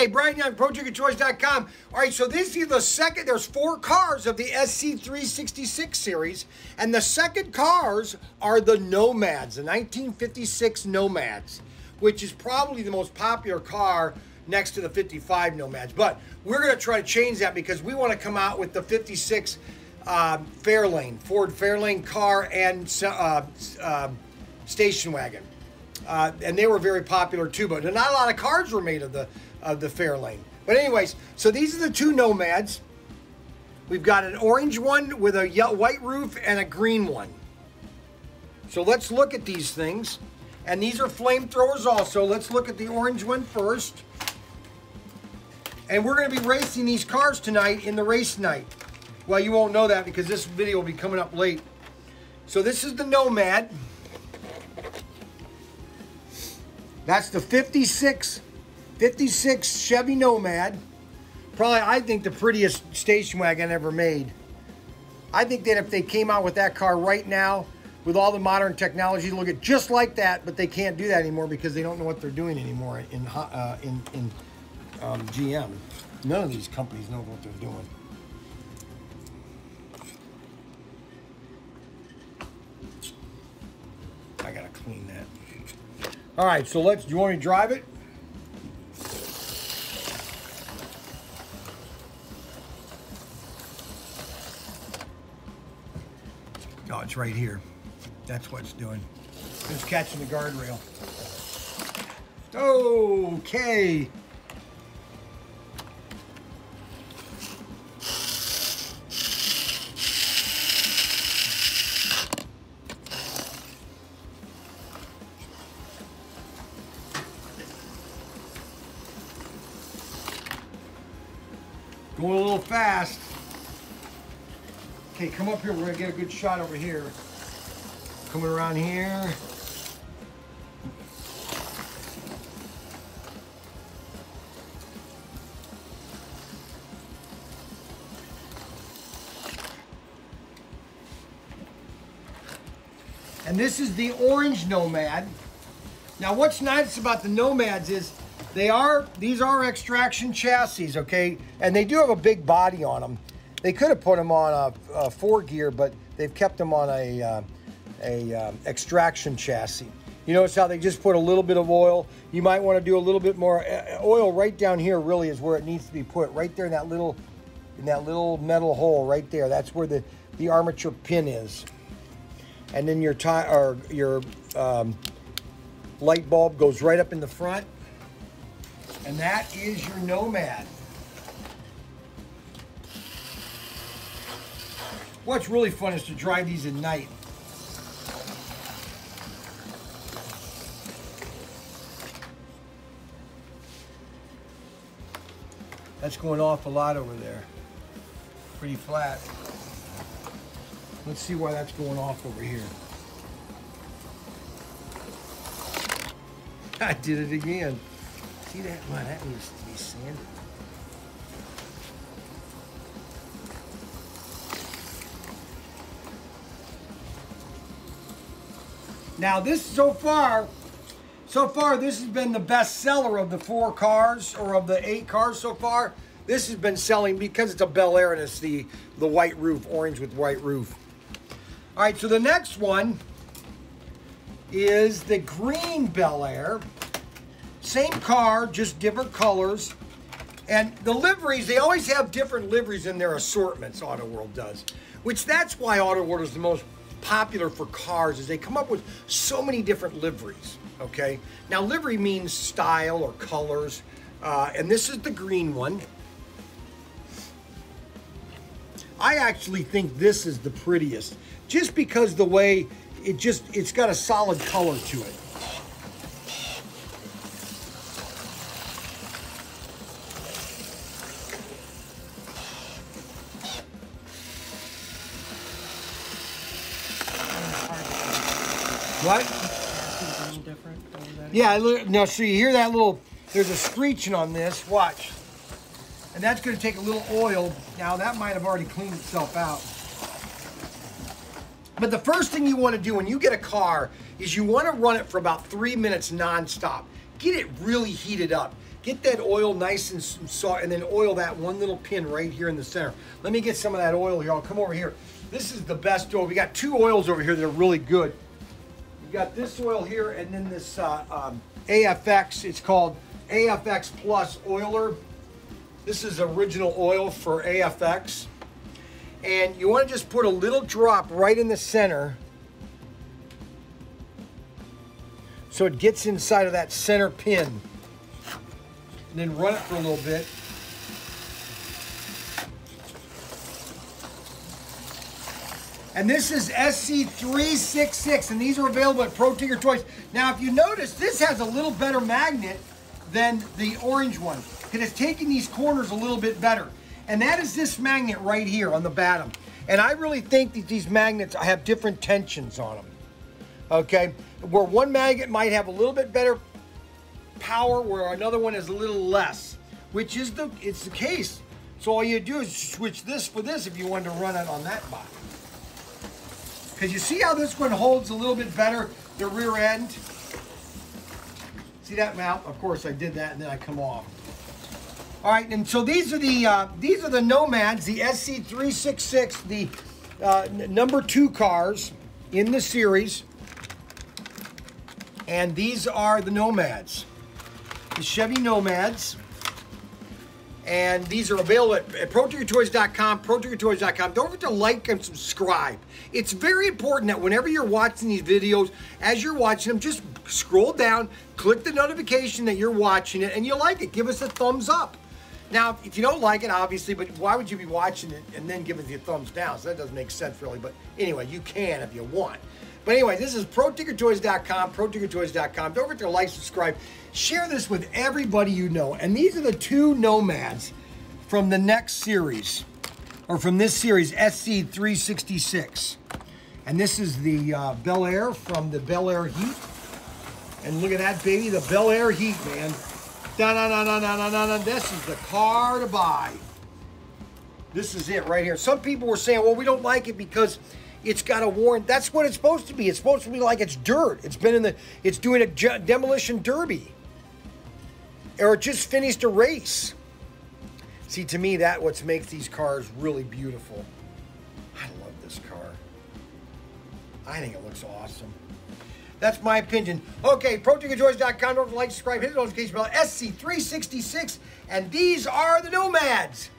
Hey, Brian Young, ProTinkerToys.com. All right, so this is the second, there's 4 cars of the SC366 series, and the second cars are the Nomads, the 1956 Nomads, which is probably the most popular car next to the 55 Nomads. But we're going to try to change that because we want to come out with the 56 Fairlane, Ford Fairlane car and station wagon. And they were very popular too, but not a lot of cars were made of the Fairlane. But anyways, so these are the 2 Nomads. We've got an orange one with a white roof and a green one. So let's look at these things. And these are flamethrowers also. Let's look at the orange one first. And we're going to be racing these cars tonight in the race night. Well, you won't know that because this video will be coming up late. So this is the Nomad. That's the 56 Chevy Nomad. Probably, I think, the prettiest station wagon ever made. I think that if they came out with that car right now, with all the modern technology, look at just like that, but they can't do that anymore because they don't know what they're doing anymore in GM. None of these companies know what they're doing. I gotta clean that. All right, so do you want me to drive it? Oh, it's right here. That's what it's doing. It's catching the guardrail. Okay. Going a little fast. Okay, come up here. We're going to get a good shot over here. Coming around here. And this is the orange Nomad. Now what's nice about the Nomads is these are extraction chassis, okay? And they do have a big body on them. They could have put them on a 4-gear, but they've kept them on a extraction chassis. You notice how they just put a little bit of oil. You might want to do a little bit more oil right down here. Really is where it needs to be put, right there in that little metal hole right there. That's where the armature pin is. And then your light bulb goes right up in the front. And that is your Nomad. What's really fun is to drive these at night. That's going off a lot over there. Pretty flat. Let's see why that's going off over here. I did it again. See that? Man, that needs to be sanded. Now this so far this has been the best seller of the 4 cars, or of the 8 cars so far. This has been selling because it's a Bel Air and it's the white roof, orange with white roof. All right, so the next one is the green Bel Air. Same car, just different colors. And the liveries, they always have different liveries in their assortments, Auto World does. Which that's why Auto World is the most popular for cars, is they come up with so many different liveries, okay? Now livery means style or colors, and this is the green one. I actually think this is the prettiest, just because the way it's got a solid color to it. What? Yeah, now so you hear that little, there's a screeching on this, watch. And that's gonna take a little oil. Now that might have already cleaned itself out. But the first thing you wanna do when you get a car is you wanna run it for about 3 minutes nonstop. Get it really heated up. Get that oil nice and soft, and then oil that one little pin right here in the center. Let me get some of that oil here. I'll come over here. This is the best oil. We got two oils over here that are really good. We got this oil here, and then this AFX. It's called AFX Plus Oiler. This is original oil for AFX. And you want to just put a little drop right in the center so it gets inside of that center pin. And then run it for a little bit. And this is SC366, and these are available at ProTinkerToys. Now, if you notice, this has a little better magnet than the orange one, because it's taking these corners a little bit better. And that is this magnet right here on the bottom. And I really think that these magnets have different tensions on them. Okay? Where one magnet might have a little bit better power, where another one is a little less, which is it's the case. So all you do is switch this for this if you want to run it on that body. Because you see how this one holds a little bit better, the rear end? See that mount? Of course I did that and then I come off. All right, and so these are the Nomads, the SC366, the number 2 cars in the series. And these are the Nomads, the Chevy Nomads. And these are available at ProTinkerToys.com, ProTinkerToys.com. Don't forget to like and subscribe. It's very important that whenever you're watching these videos, as you're watching them, just scroll down, click the notification that you're watching it, and you like it. Give us a thumbs up. Now, if you don't like it, obviously, but why would you be watching it and then give it a thumbs down? So that doesn't make sense, really. But anyway, you can if you want. But anyway, this is ProTinkerToys.com, ProTinkerToys.com. Don't forget to like, subscribe, share this with everybody you know. And these are the 2 Nomads from the next series, or from this series, SC366. And this is the Bel Air from the Bel Air Heat. And look at that, baby, the Bel Air Heat, man. Da-na-na-na-na-na-na. This is the car to buy. This is it right here. Some people were saying, well, we don't like it because it's got a warrant. That's what it's supposed to be. It's supposed to be like it's dirt. It's been in the, it's doing a demolition derby. Or it just finished a race. See, to me, that's what makes these cars really beautiful. I love this car. I think it looks awesome. That's my opinion. Okay, ProTinkerToys.com. Don't forget to like, subscribe, hit the notification bell. SC366. And these are the Nomads.